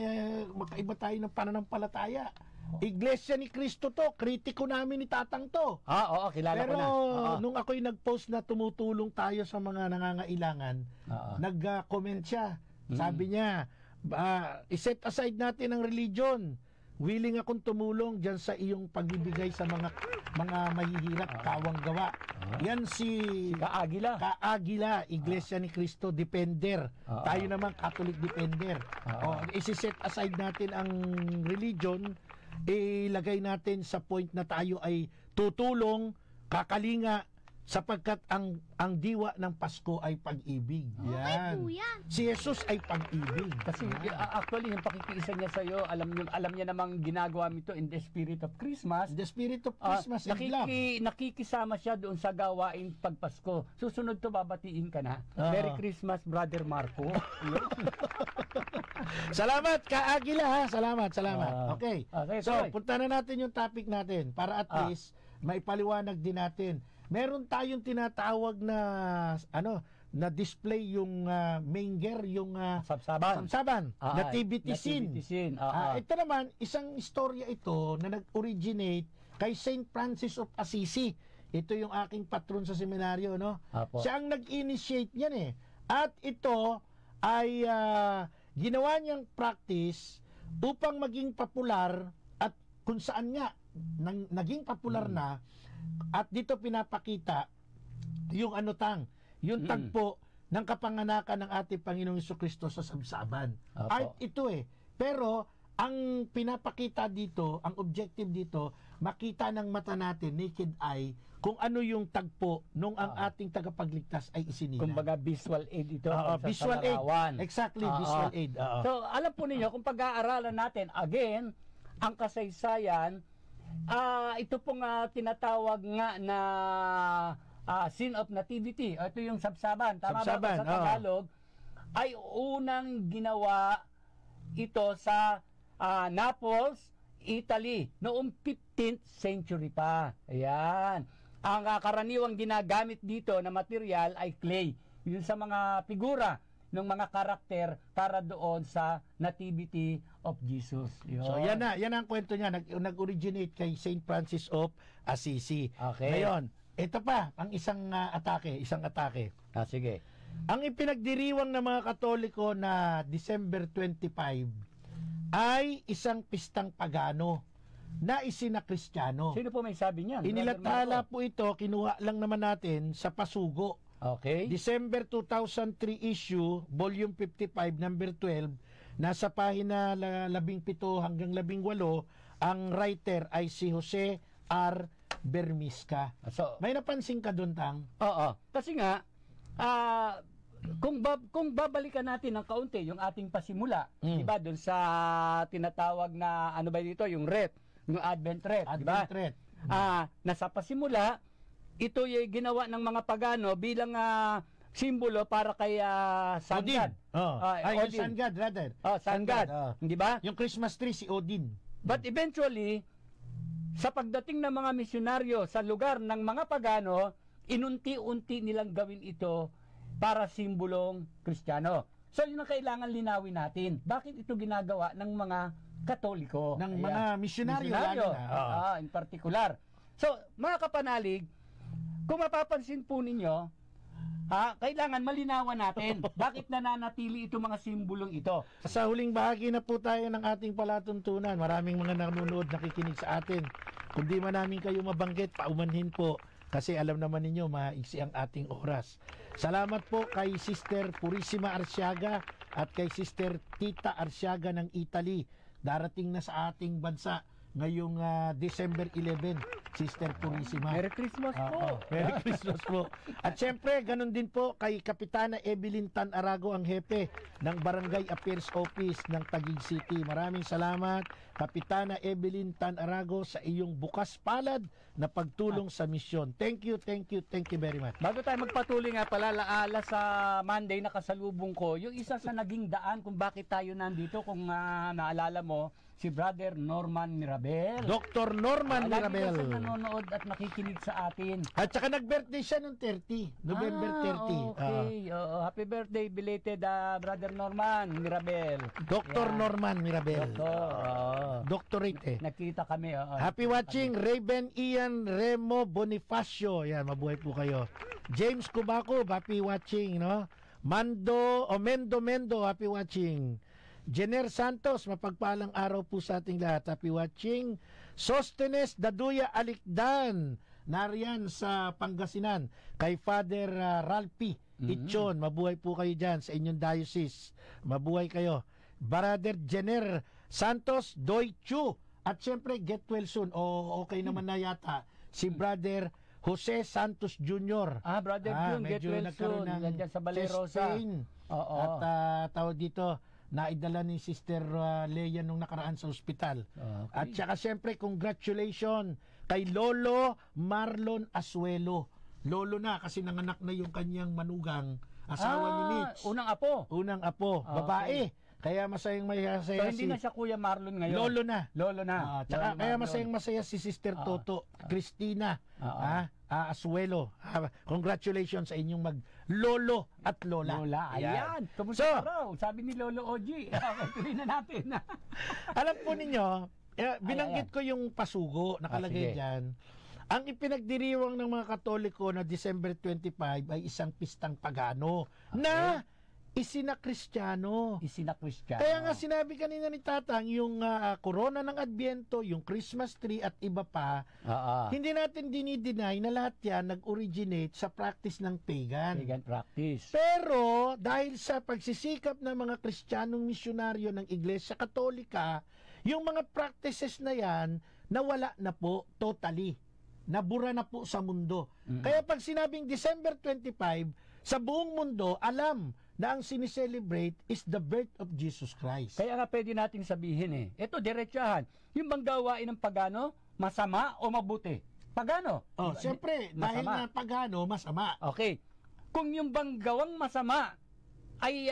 magkaiba tayo ng pananampalataya. Iglesia ni Cristo to, kritiko namin ni Tatang to. Oo, kilala Pero ko na. nung ako'y nag-post na tumutulong tayo sa mga nangangailangan, nag-comment siya. Sabi niya, iset aside natin ang religion. Willing akong tumulong diyan sa iyong pagbibigay sa mga mahihirap, kawang gawa. Yan si Kaagila, Iglesia ni Cristo Defender. Tayo naman Catholic Defender. Isi-set aside natin ang religion, ilagay natin sa point na tayo ay tutulong, kakalinga, sapagkat ang diwa ng Pasko ay pag-ibig. Yan. Si Jesus ay pag-ibig. Kasi actually yung pakikiisa niya sa iyo, alam niya namang ginagawa mo ito in the spirit of Christmas. The spirit of Christmas and love. Nakikisama siya doon sa gawain pagpasko. Susunod to babatiin ka na. Merry Christmas, Brother Marco. Salamat Kaagila Salamat. Okay. So, tuloy. punta na natin yung topic natin para at least maipaliwanag din natin. Meron tayong tinatawag na na display yung manger, yung samsaban, nativity scene. Ito naman, isang istorya ito na nag-originate kay Saint Francis of Assisi. Ito yung aking patron sa seminaryo, no? Siya ang nag-initiate niyan At ito ay ginawa niyang practice upang maging popular at kung saan nga naging popular na. At dito pinapakita yung yung tagpo ng kapanganakan ng ating Panginoong Jesucristo sa sabsaban. Art ito Pero ang pinapakita dito, ang objective dito, makita ng mata natin, naked eye, kung ano yung tagpo nung ang ating tagapagligtas ay isinila. Kumbaga visual aid ito. Visual aid. Exactly, visual aid. So alam po ninyo, kung pag-aaralan natin, again, ang kasaysayan, ito pong tinatawag nga na scene of nativity. Ito yung sabsaban. Tama ba sa Tagalog? Ay unang ginawa ito sa Naples, Italy, noong 15th century pa. Ayan. Ang karaniwang ginagamit dito na material ay clay. Yun sa mga figura ng mga karakter para doon sa nativity of Jesus. Yun. So yan ang kwento niya, nag-originate kay Saint Francis of Assisi. Okay. Ngayon, ito pa ang isang atake. Sige. Ang ipinagdiriwang ng mga Katoliko na December 25 ay isang pistang pagano na isinakristyano. Sino po may sabi niyan? Inilathala po ito, kinuha lang naman natin sa Pasugo. Okay. December 2003 issue, volume 55, number 12, nasa pahina 17 hanggang 18, ang writer ay si Jose R. Bermisca. So, may napansin ka doon, Tang? Oo. Kasi nga, kung babalikan natin ng kaunti yung ating pasimula, di ba, doon sa tinatawag na, ano ba dito, yung rite, yung Advent rite, di ba? Nasa pasimula, ito yung ginawa ng mga pagano bilang simbolo para kay Sun God. Yung Sun God, rather. Sun God. Di ba? Yung Christmas tree, si Odin. But eventually, sa pagdating ng mga misyonaryo sa lugar ng mga pagano, inunti-unti nilang gawin ito para simbolong Kristiyano. So, yun ang kailangan linawin natin. Bakit ito ginagawa ng mga Katoliko? Ng mga misyonaryo. In particular. So, mga kapanalig, kung mapapansin po ninyo, kailangan malinawan natin bakit nananatili itong mga simbolong ito. Sa huling bahagi na po tayo ng ating palatuntunan. Maraming mga nanonood, nakikinig sa atin. Kung di man namin kayo mabanggit, paumanhin po. Kasi alam naman ninyo, maiksi ang ating oras. Salamat po kay Sister Purissima Arsiaga at kay Sister Tita Arsiaga ng Italy. Darating na sa ating bansa ngayong December 11, Sister Purisima. Merry Christmas po. Merry Christmas po. At syempre, ganun din po kay Kapitana Evelyn Tan Arago, ang hepe ng Barangay Affairs Office ng Taguig City. Maraming salamat, Kapitana Evelyn Tan Arago, sa iyong bukas palad na pagtulong sa misyon. Thank you very much. Bago tayo magpatuloy nga pala, laala sa Monday na kasalubong ko, yung isa sa naging daan kung bakit tayo nandito, kung naalala mo, si Brother Norman Mirabel. Dr. Norman Mirabel. Lagi kasi nanonood at nakikinig sa atin. At saka nag-birthday siya noong 30, November 30. Okay. Happy birthday, belated Brother Norman Mirabel. Dr. Yan. Norman Mirabel. Doktor. Doctorate eh. Nakita kami. Happy watching, Raven Ian Remo Bonifacio. Yan, mabuhay po kayo. James Cubaco, happy watching, no? Mendo, happy watching. Jenner Santos, mapagpalang araw po sa ating lahat. Happy watching. Sostenes Daduya Alikdan, nariyan sa Pangasinan. Kay Father Ralphi Ichon, mabuhay po kayo dyan sa inyong diocese. Mabuhay kayo. Brother Jenner Santos, Doy Chu. At syempre, get well soon. Okay naman na yata. Si Brother Jose Santos Jr. Brother June, get well soon. Nandiyan sa Balerosa. Oo. At tawag dito, naidala ni Sister Leia nung nakaraan sa ospital. Okay. At saka syempre, congratulations kay Lolo Marlon Asuelo. Lolo na kasi nanganak na yung kanyang manugang asawa ni Mitch. Unang apo. Unang apo, Okay. babae. Kaya masayang masaya So hindi na siya Kuya Marlon ngayon. Lolo na. Lolo na. Tsaka Lolo kaya Marlon. masayang masaya si Sister Toto Cristina Asuelo. Congratulations sa inyong maglolo at lola. Lola, ayan. Kumusta So, raw? Sabi ni Lolo Oji. Tuloy na natin. alam po ninyo, binanggit ko yung pasugo, nakalagay sige. dyan. Ang ipinagdiriwang ng mga Katoliko na December 25 ay isang pistang pagano na isinakristyano. Isinakristyano. Kaya nga sinabi kanina ni Tatang, yung corona ng Adbyento, yung Christmas tree at iba pa, hindi natin dinideny na lahat yan nag-originate sa practice ng pagan. Pagan practice. Pero dahil sa pagsisikap ng mga Kristiyanong misyonaryo ng Iglesia Katolika, yung mga practices na yan nawala na po totally. Nabura na po sa mundo. Kaya pag sinabing December 25, sa buong mundo, alam na ang sineselebrate is the birth of Jesus Christ. Kaya nga pwede natin sabihin ito diretsahan, yung bang gawain ng pagano, masama o mabuti? Pagano? Siyempre, dahil na pagano, masama. Okay. Kung yung bang gawang masama ay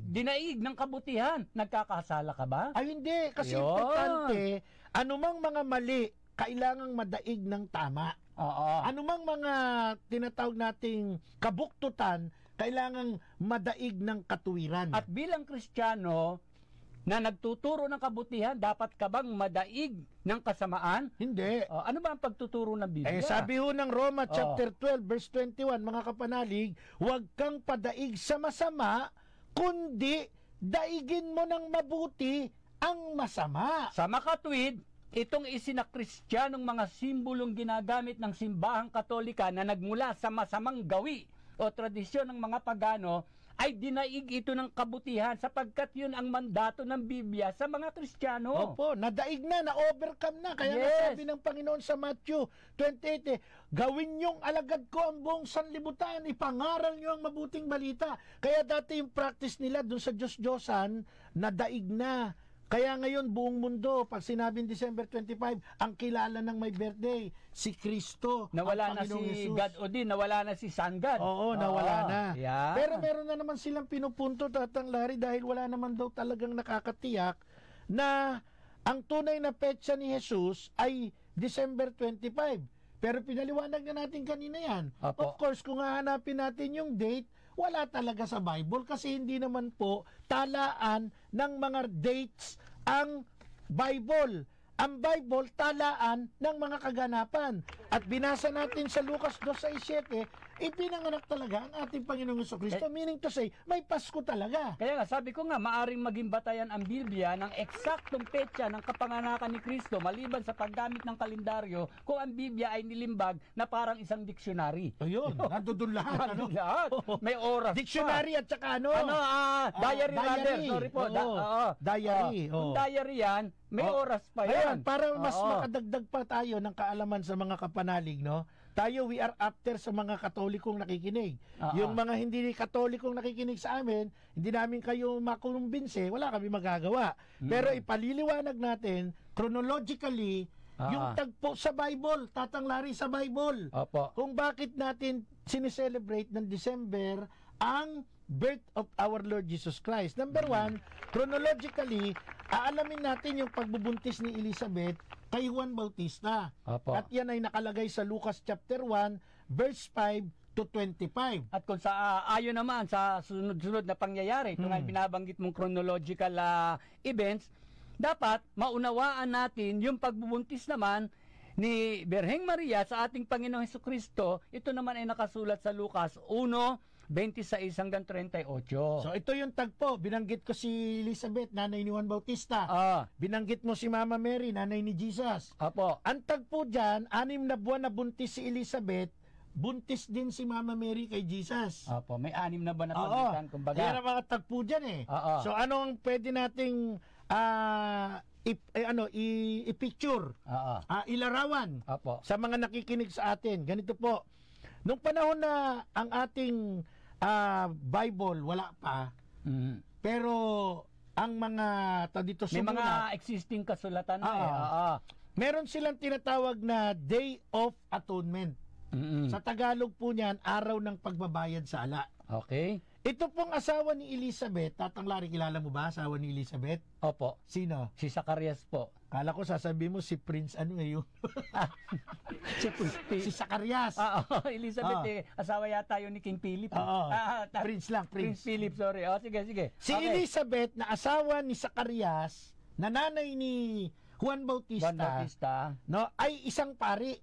dinaig ng kabutihan, nagkakasala ka ba? Ay hindi, kasi Yun. importante, anumang mga mali, kailangang madaig ng tama. Anumang mga tinatawag nating kabuktutan, kailangang madaig ng katuwiran. At bilang Kristiyano na nagtuturo ng kabutihan, dapat ka bang madaig ng kasamaan? Hindi. Ano ba ang pagtuturo ng Biblia? Sabi ho ng Roma chapter 12 verse 21, mga kapanalig, huwag kang padaig sa masama, kundi daigin mo ng mabuti ang masama. Sa makatwid, itong isinakristiyanong mga simbolong ginagamit ng simbahang Katolika na nagmula sa masamang gawi o tradisyon ng mga pagano ay dinaig ito ng kabutihan sapagkat yun ang mandato ng Biblia sa mga Kristiyano. Opo, nadaig na, na-overcome na. Kaya nasabi ng Panginoon sa Matthew 28, gawin niyong alagad ko ang buong sanlibutan, ipangaral niyo ang mabuting balita. Kaya dati yung practice nila dun sa Diyos-Diyosan, nadaig na. Kaya ngayon buong mundo, pag sinabing December 25, ang kilala ng may birthday, si Kristo. Nawala na si Jesus. God Odin, nawala na si Sun God. Oo, nawala na. Yeah. Pero meron na naman silang pinupunto, Tatang Larry, dahil wala naman daw talagang nakakatiyak na ang tunay na petsa ni Jesus ay December 25. Pero pinaliwanag na natin kanina yan. Opo. Of course, kung hahanapin natin yung date, wala talaga sa Bible kasi hindi naman po talaan ng mga dates ang Bible. Ang Bible talaan ng mga kaganapan. At binasa natin sa Lucas 2:7, ipinanganak talaga ang ating Panginoong Jesucristo. Meaning to say, may Pasko talaga. Kaya nga, sabi ko nga, maaring maging batayan ang Biblia ng eksaktong petsa ng kapanganakan ni Kristo maliban sa paggamit ng kalendaryo kung ang Biblia ay nilimbag na parang isang dictionary. Ayun, nandun lahat. Ano? Lahat. May oras Dictionary at saka ano? Diary rather. Sorry po. Diary. Kung diary yan, may oras pa yan. Ayan, para mas makadagdag pa tayo ng kaalaman sa mga kapanalig, no? Tayo, we are after sa mga Katolikong nakikinig. Yung mga hindi Katolikong nakikinig sa amin, hindi namin kayo makumbinse, wala kami magagawa. Pero ipaliliwanag natin, chronologically, yung tagpo sa Bible, tatanglari sa Bible. Opo. Kung bakit natin sineselebrate ng December ang birth of our Lord Jesus Christ. Number one, chronologically, aalamin natin yung pagbubuntis ni Elizabeth kay Juan Bautista. Opo. At yan ay nakalagay sa Lucas chapter 1, verse 5 to 25. At kung sa ayon naman sa sunod-sunod na pangyayari, ito nga yung binabanggit mong chronological events, dapat maunawaan natin yung pagbubuntis naman ni Birheng Maria sa ating Panginoong Hesukristo. Ito naman ay nakasulat sa Lucas 1:26 hanggang 38. So ito yung tagpo. Binanggit ko si Elizabeth, nanay ni Juan Bautista. Binanggit mo si Mama Mary, nanay ni Jesus. Apo. Ang tagpo dyan, 6 na buwan na buntis si Elizabeth, buntis din si Mama Mary kay Jesus. Apo, may 6 na ba na pagitan, kumbaga? Yan ang mga tagpo dyan eh. So ano ang pwede nating i-picture, ilarawan sa mga nakikinig sa atin? Ganito po, nung panahon na ang ating Bible wala pa, pero ang mga dito may sumulat, mga existing kasulatan na meron silang tinatawag na Day of Atonement. Sa Tagalog po niyan, araw ng pagbabayad sa ala. Okay. Ito pong asawa ni Elizabeth, Tatanglari, kilala mo ba asawa ni Elizabeth? Opo. Sino? Si Zacarias po. Kala ko sasabihin mo si Prince ano ngayon. Si Zacarias. Elizabeth asawa yata yun ni King Philip. Prince lang, Prince. Prince Philip, sorry. Sige. Si Elizabeth na asawa ni Zacarias, na nanay ni Juan Bautista, no, ay isang pari.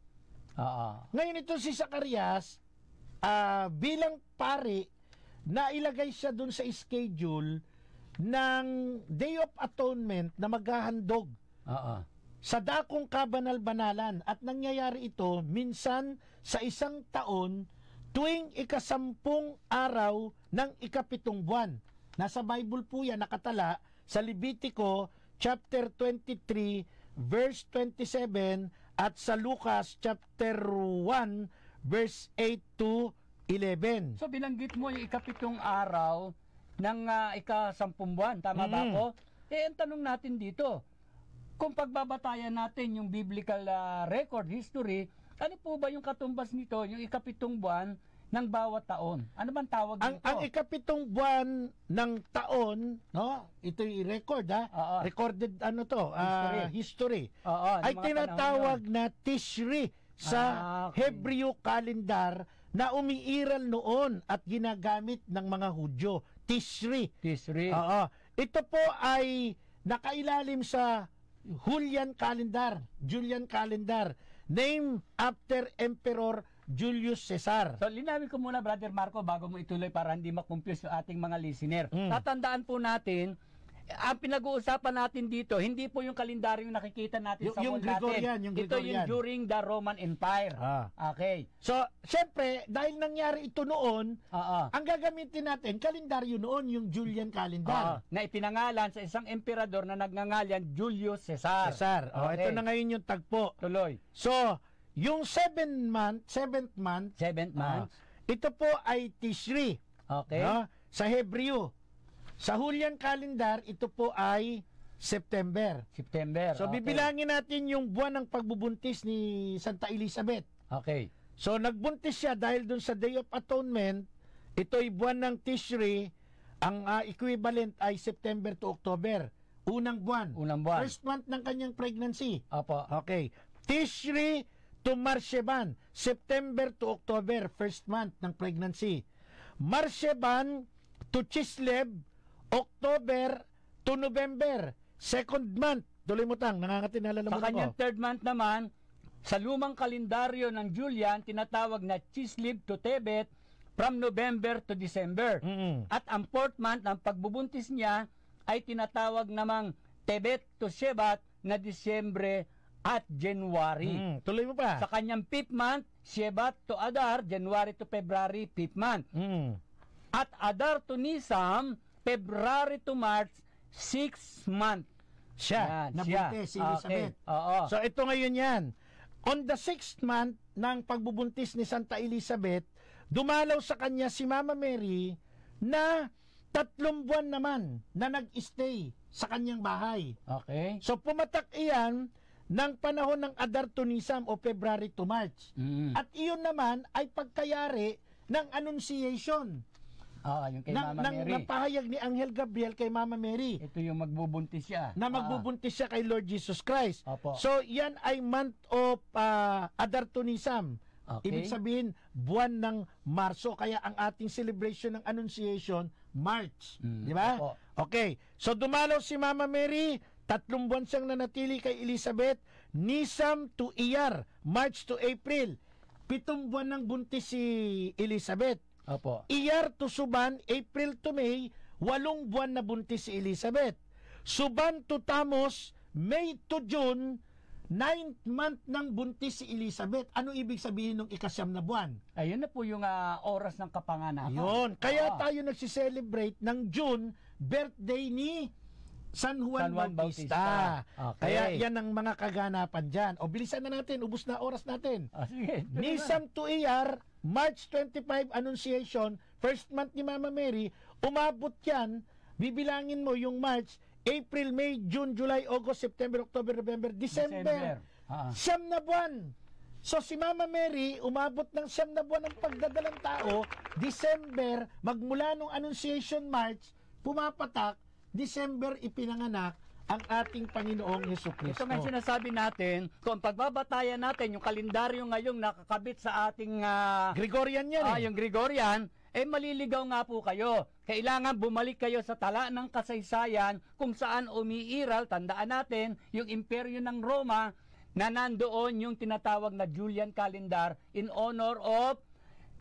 Ngayon ito si Zacarias, bilang pari, nailagay siya dun sa schedule ng Day of Atonement na maghahandog sa dakong kabanal-banalan. At nangyayari ito minsan sa isang taon tuwing ika-10 araw ng ika-7 buwan. Nasa Bible po yan nakatala sa Levitico chapter 23 verse 27 at sa Lucas chapter 1 verse 8 to 11. So binanggit mo yung ika-7 araw ng ika-10 buwan, tama ba ako? Ang tanong natin dito, kung pagbabatayan natin yung biblical record history, ano po ba yung katumbas nito, yung ika-7 buwan ng bawat taon? Ano bang tawag dito? Ang ika-7 buwan ng taon, no? Ito yung record recorded history. Ay tinatawag na Tishri sa Hebreo calendar na umiiral noon at ginagamit ng mga Hudyo. Tishri. Ito po ay nakailalim sa Julian calendar, named after Emperor Julius Caesar. So, linawin ko muna, Brother Marco, bago mo ituloy para hindi makumpuse yung ating mga listener. Tatandaan po natin, ang pinag-uusapan natin dito, hindi po yung kalendaryo yung nakikita natin sa wall natin. Ito yung during the Roman Empire. Okay. So, syempre, dahil nangyari ito noon, ang gagamitin natin, kalendaryo noon, yung Julian calendar. Na ipinangalan sa isang emperador na nagngangalan Julius Caesar. Okay. Ito na ngayon yung tagpo. Tuloy. So, yung 7th month, ito po ay Tishri. Okay. Sa Hebreo. Sa Julian calendar, ito po ay September. So, bibilangin natin yung buwan ng pagbubuntis ni Santa Elizabeth. Okay. So, nagbuntis siya dahil dun sa Day of Atonement. Ito'y buwan ng Tishri. Ang equivalent ay September to October. Unang buwan. First month ng kanyang pregnancy. Okay. Tishri to Marsheban. September to October. First month ng pregnancy. Marsheban to Chislev. October to November, second month. Tuloy mo tang, nangangatin, nalala mo sa kanyang third month naman, Sa lumang kalendaryo ng Julian, tinatawag na Chislev to Tebet from November to December. At ang 4th month ng pagbubuntis niya ay tinatawag namang Tebet to Shebat na Disyembre at January. Tuloy mo pa. Sa kanyang 5th month, Shebat to Adar, January to February, 5th month. At Adar to Nisan, February to March, 6th month. Siya, Yan, nabuntis si Elizabeth. Okay. Oo. So ito ngayon yan. On the 6th month ng pagbubuntis ni Santa Elizabeth, dumalaw sa kanya si Mama Mary na 3 buwan naman na nag-stay sa kanyang bahay. Okay. So pumatak iyan ng panahon ng Adar to Nisan o February to March. At iyon naman ay pagkayari ng Annunciation. Yung kay Mama Mary. Ng pahayag ni Anghel Gabriel kay Mama Mary. Ito yung magbubuntis siya. Na magbubuntis siya kay Lord Jesus Christ. Opo. So yan ay month of Adar to Nisan. Okay. Ibig sabihin, buwan ng Marso. Kaya ang ating celebration ng Annunciation, March. Di ba? Opo. Okay. So dumalaw si Mama Mary, 3 buwan siyang nanatili kay Elizabeth, Nisan to Iyar, March to April. 7 buwan ng buntis si Elizabeth. Opo. Iyar to Suban, April to May, 8 buwan na buntis si Elizabeth. Suban to Tamos, May to June, 9th month ng buntis si Elizabeth. Ano ibig sabihin ng ika-9 na buwan? Ayun na po yung oras ng kapanganakan. Yun. Kaya tayo nagsiselebrate ng June, birthday ni San Juan Bautista. Okay. Kaya yan ang mga kaganapan dyan. O bilisan na natin, ubus na oras natin. Sige. Nisan to Iyar, March 25 Annunciation, 1st month ni Mama Mary, umabot yan, bibilangin mo yung March, April, May, June, July, August, September, October, November, December. 9 na buwan. So si Mama Mary, umabot ng 9 na buwan ng pagdadalang tao, December, magmula nung Annunciation March, pumapatak, December ipinanganak ang ating Panginoong Jesucristo. Ito nga sinasabi natin, kung pagbabatayan natin yung kalendaryo ngayong nakakabit sa ating Gregorian yan yung Gregorian, maliligaw nga po kayo. Kailangan bumalik kayo sa tala ng kasaysayan kung saan umiiral, tandaan natin, yung imperyo ng Roma na nandoon yung tinatawag na Julian calendar in honor of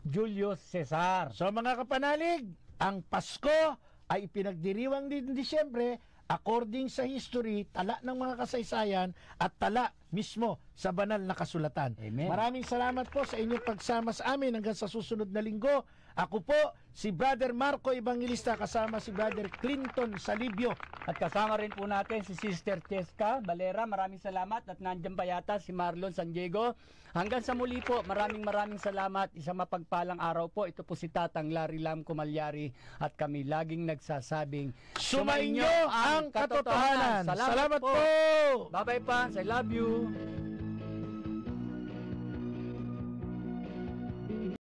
Julius Caesar. So mga kapanalig, ang Pasko ay ipinagdiriwang din Disyembre according sa history, tala ng mga kasaysayan at tala mismo sa banal na kasulatan. Amen. Maraming salamat po sa inyong pagsama sa amin hanggang sa susunod na linggo. Ako po, si Brother Marco Evangelista kasama si Brother Clinton Salibio. At kasama rin po natin si Sister Cheska Valera. Maraming salamat at nandiyan pa yata si Marlon San Diego. Hanggang sa muli po, maraming salamat. Isang mapagpalang araw po. Ito po si Tatang Larry Lam Kumalyari at kami laging nagsasabing Sumainyo ang katotohanan. Salamat po! Bye-bye, Pans. I love you.